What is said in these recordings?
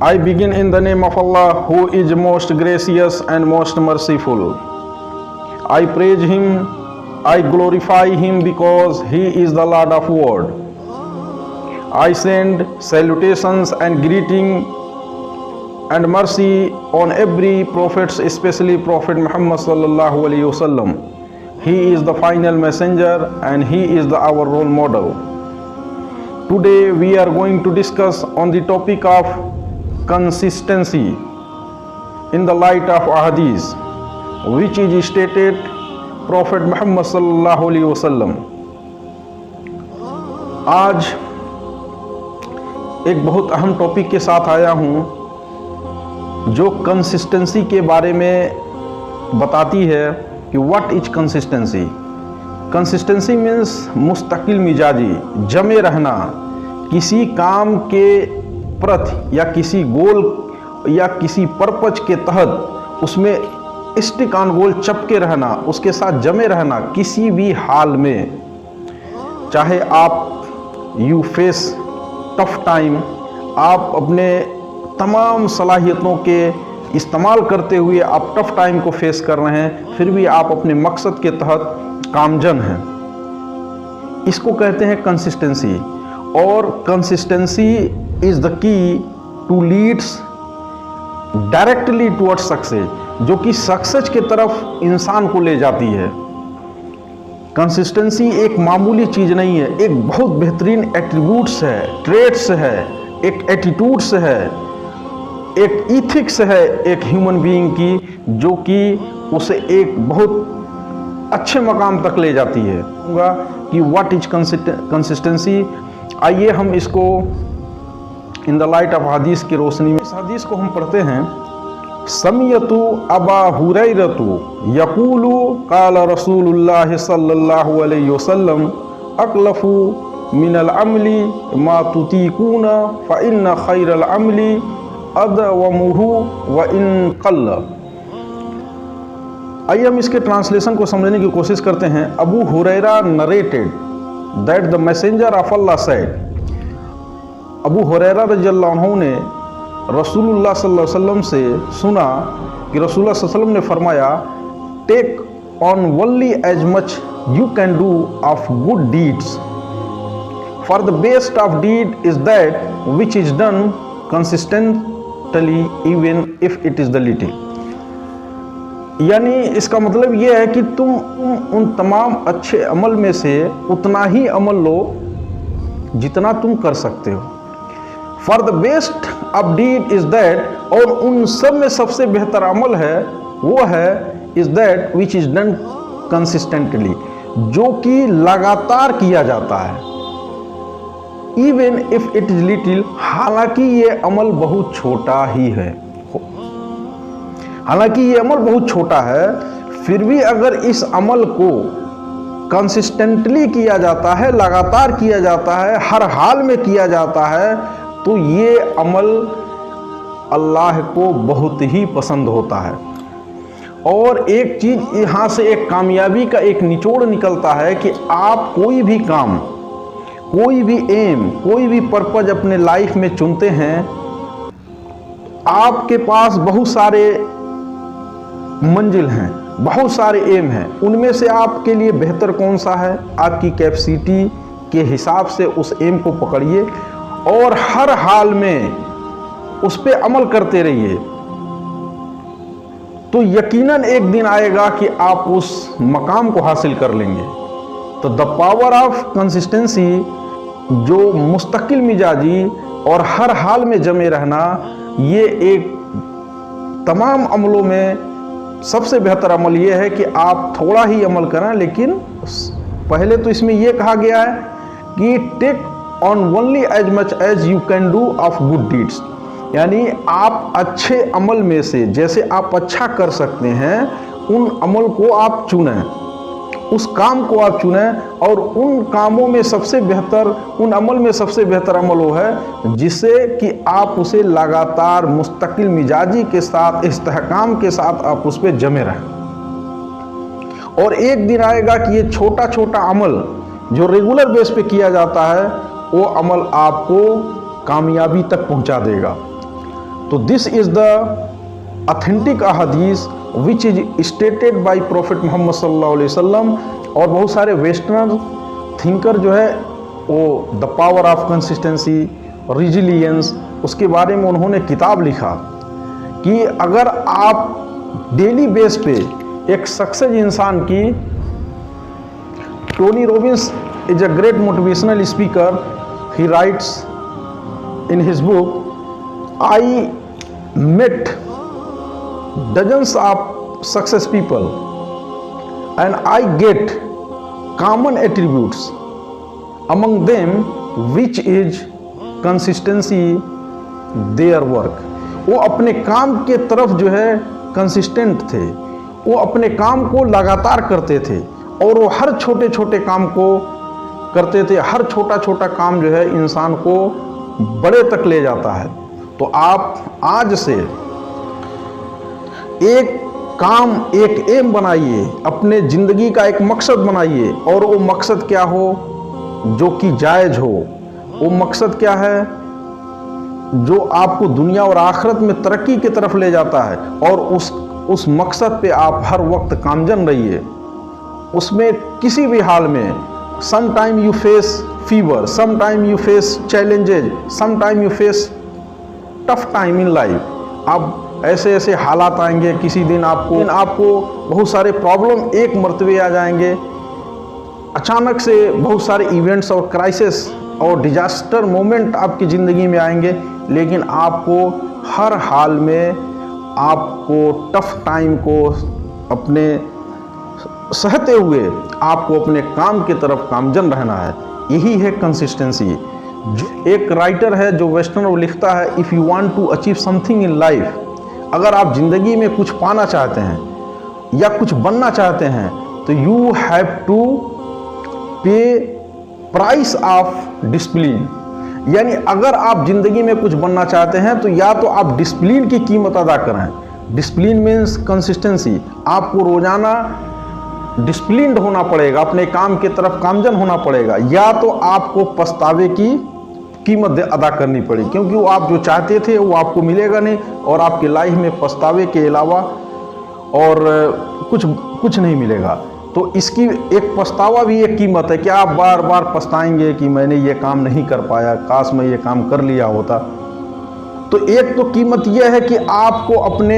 I begin in the name of Allah, who is most gracious and most merciful. I praise Him, I glorify Him because He is the Lord of world. I send salutations and greeting and mercy on every prophet, especially Prophet Muhammad sallallahu alaihi wasallam. He is the final messenger and he is our role model. Today we are going to discuss on the topic of consistency in the light of ahadith, which is stated Prophet Muhammad sallallahu alaihi wasallam. आज एक बहुत अहम topic के साथ आया हूँ जो consistency के बारे में बताती है कि what is consistency. Consistency means मुस्तकिल मिजाजी, जमे रहना, किसी काम के प्रति या किसी गोल या किसी पर्पज के तहत उसमें स्टिक ऑन गोल चपके रहना, उसके साथ जमे रहना किसी भी हाल में. चाहे आप यू फेस टफ टाइम, आप अपने तमाम सलाहियतों के इस्तेमाल करते हुए आप टफ टाइम को फेस कर रहे हैं, फिर भी आप अपने मकसद के तहत कामजन हैं. इसको कहते हैं कंसिस्टेंसी. और consistency is the key to leads directly towards success, जो कि सक्सेस के तरफ इंसान को ले जाती है. कंसिस्टेंसी एक मामूली चीज़ नहीं है, एक बहुत बेहतरीन एट्रीब्यूट्स है, ट्रेट्स है, एक एटीट्यूड्स है, एक इथिक्स है एक ह्यूमन बीइंग की, जो कि उसे एक बहुत अच्छे मकाम तक ले जाती है. कि व्हाट इज कंसिस्टेंसी. आइए हम इसको इन द लाइट ऑफ हदीस की रोशनी में, इस हदीस को हम पढ़ते हैं. समियतु अबा हुरैरतु यक़ूलु क़ाल रसूलुल्लाह सल्लल्लाहु अलैहि वसल्लम अक़लफ़ु मिनल अमली मा तुतीक़ूना फ़इन्न ख़ैरल अमली अदवमुहु व इन क़ल्ल. आइए हम इसके ट्रांसलेशन को समझने की कोशिश करते हैं. Abu Hurairah narrated that the messenger of Allah said. Abu Hurairah रज़ियल्लाहु अन्हु ने रसूलुल्लाह सल्लल्लाहु अलैहि वसल्लम से सुना कि रसूलुल्लाह सल्लल्लाहु अलैहि वसल्लम ने फरमाया, take on only as much you can do of good deeds, for the best of deed is that which is done consistently even if it is the little. यानी इसका मतलब यह है कि तुम उन तमाम अच्छे अमल में से उतना ही अमल लो जितना तुम कर सकते हो. For the best of deed is that, और उन सब में सबसे बेहतर अमल है वो है is that which is done consistently, जो कि लगातार किया जाता है. Even if it is little, हालांकि ये अमल बहुत छोटा ही है, हालांकि ये अमल बहुत छोटा है, फिर भी अगर इस अमल को कंसिस्टेंटली किया जाता है, लगातार किया जाता है, हर हाल में किया जाता है, तो ये अमल अल्लाह को बहुत ही पसंद होता है. और एक चीज़ यहाँ से, एक कामयाबी का एक निचोड़ निकलता है कि आप कोई भी काम, कोई भी एम, कोई भी पर्पज अपने लाइफ में चुनते हैं, आपके पास बहुत सारे मंजिल हैं, बहुत सारे एम हैं. उनमें से आपके लिए बेहतर कौन सा है, आपकी कैपेसिटी के हिसाब से उस एम को पकड़िए और हर हाल में उस पर अमल करते रहिए. तो यकीनन एक दिन आएगा कि आप उस मकाम को हासिल कर लेंगे. तो द पावर ऑफ कंसिस्टेंसी, जो मुस्तकिल मिजाजी और हर हाल में जमे रहना, ये एक तमाम अमलों में सबसे बेहतर अमल ये है कि आप थोड़ा ही अमल करें. लेकिन पहले तो इसमें यह कहा गया है कि take on only as much as you can do of good deeds, यानी आप अच्छे अमल में से जैसे आप अच्छा कर सकते हैं उन अमल को आप चुनें, उस काम को आप चुनें. और उन कामों में सबसे बेहतर, उन अमल में सबसे बेहतर अमल वो है जिससे कि आप उसे लगातार मुस्तकिल मिजाजी के साथ, इस्तेहकाम के साथ आप उस पर जमे रहें. और एक दिन आएगा कि ये छोटा छोटा अमल जो रेगुलर बेस पे किया जाता है, वो अमल आपको कामयाबी तक पहुंचा देगा. तो दिस इज़ द ऑथेंटिक अहदीस which is stated by prophet Muhammad सल्लल्लाहु अलैहि वसल्लम। और बहुत सारे वेस्टर्न थिंकर जो है वो the power of consistency, resilience, उसके बारे में उन्होंने किताब लिखा कि अगर आप डेली बेस पे एक सक्सेस इंसान की, Tony Robbins is a great motivational speaker, he writes in his book, I met dozens of success people and I get common attributes among them which is consistency their work। वो अपने काम के तरफ जो है consistent थे, वो अपने काम को लगातार करते थे और वो हर छोटे छोटे काम को करते थे। हर छोटा छोटा काम जो है इंसान को बड़े तक ले जाता है। तो आप आज से एक काम, एक एम बनाइए, अपने ज़िंदगी का एक मकसद बनाइए और वो मकसद क्या हो जो कि जायज़ हो। वो मकसद क्या है जो आपको दुनिया और आखिरत में तरक्की की तरफ ले जाता है और उस मकसद पे आप हर वक्त कामजन रहिए। उसमें किसी भी हाल में, some time you face fever, some time you face challenges, some time you face tough time in life. अब ऐसे ऐसे हालात आएंगे, किसी दिन आपको बहुत सारे प्रॉब्लम एक मर्तबे आ जाएंगे, अचानक से बहुत सारे इवेंट्स और क्राइसिस और डिजास्टर मोमेंट आपकी ज़िंदगी में आएंगे, लेकिन आपको हर हाल में आपको टफ टाइम को अपने सहते हुए आपको अपने काम की तरफ कामजन रहना है। यही है कंसिस्टेंसी। एक राइटर है जो वेस्टर्न वो लिखता है, if you want to achieve something in life, अगर आप ज़िंदगी में कुछ पाना चाहते हैं या कुछ बनना चाहते हैं तो यू हैव टू पे प्राइस ऑफ डिसिप्लिन। यानी अगर आप ज़िंदगी में कुछ बनना चाहते हैं तो या तो आप डिसिप्लिन की कीमत अदा करें। Discipline means consistency. आपको रोज़ाना डिसिप्लिन्ड होना पड़ेगा, अपने काम की तरफ कामजन होना पड़ेगा, या तो आपको पछतावे की कीमत अदा करनी पड़ी, क्योंकि वो आप जो चाहते थे वो आपको मिलेगा नहीं और आपकी लाइफ में पछतावे के अलावा और कुछ नहीं मिलेगा। तो इसकी एक पछतावा भी एक कीमत है कि आप बार बार पछताएंगे कि मैंने ये काम नहीं कर पाया, काश मैं ये काम कर लिया होता। तो एक तो कीमत यह है कि आपको अपने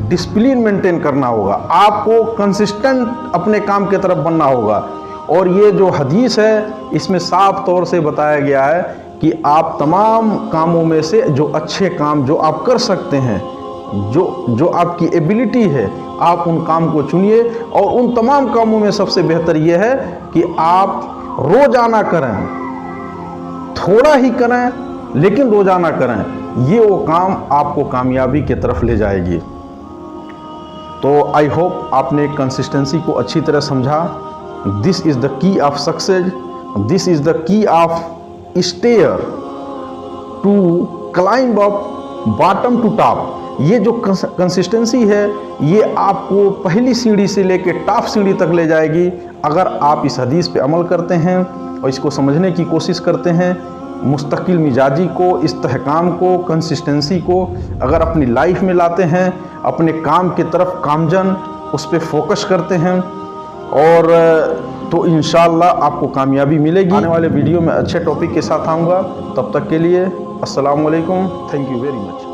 डिसिप्लिन मेंटेन करना होगा, आपको कंसिस्टेंट अपने काम की तरफ बनना होगा। और ये जो हदीस है इसमें साफ तौर से बताया गया है कि आप तमाम कामों में से जो अच्छे काम जो आप कर सकते हैं, जो आपकी एबिलिटी है, आप उन काम को चुनिए। और उन तमाम कामों में सबसे बेहतर यह है कि आप रोज़ाना करें, थोड़ा ही करें लेकिन रोज़ाना करें। ये वो काम आपको कामयाबी की तरफ ले जाएगी। तो आई होप आपने कंसिस्टेंसी को अच्छी तरह समझा। This is the key of success, this is the key of stair to climb up bottom to top. ये जो कंसिस्टेंसी है ये आपको पहली सीढ़ी से लेकर टॉप सीढ़ी तक ले जाएगी अगर आप इस हदीस पे अमल करते हैं और इसको समझने की कोशिश करते हैं। मुस्तकिल मिजाजी को, इस्तेहकाम को, कंसिस्टेंसी को अगर अपनी लाइफ में लाते हैं, अपने काम की तरफ कामजन उस पर फोकस करते हैं और तो इंशाअल्लाह आपको कामयाबी मिलेगी। आने वाले वीडियो में अच्छे टॉपिक के साथ आऊँगा। तब तक के लिए अस्सलाम वालेकुम, थैंक यू वेरी मच।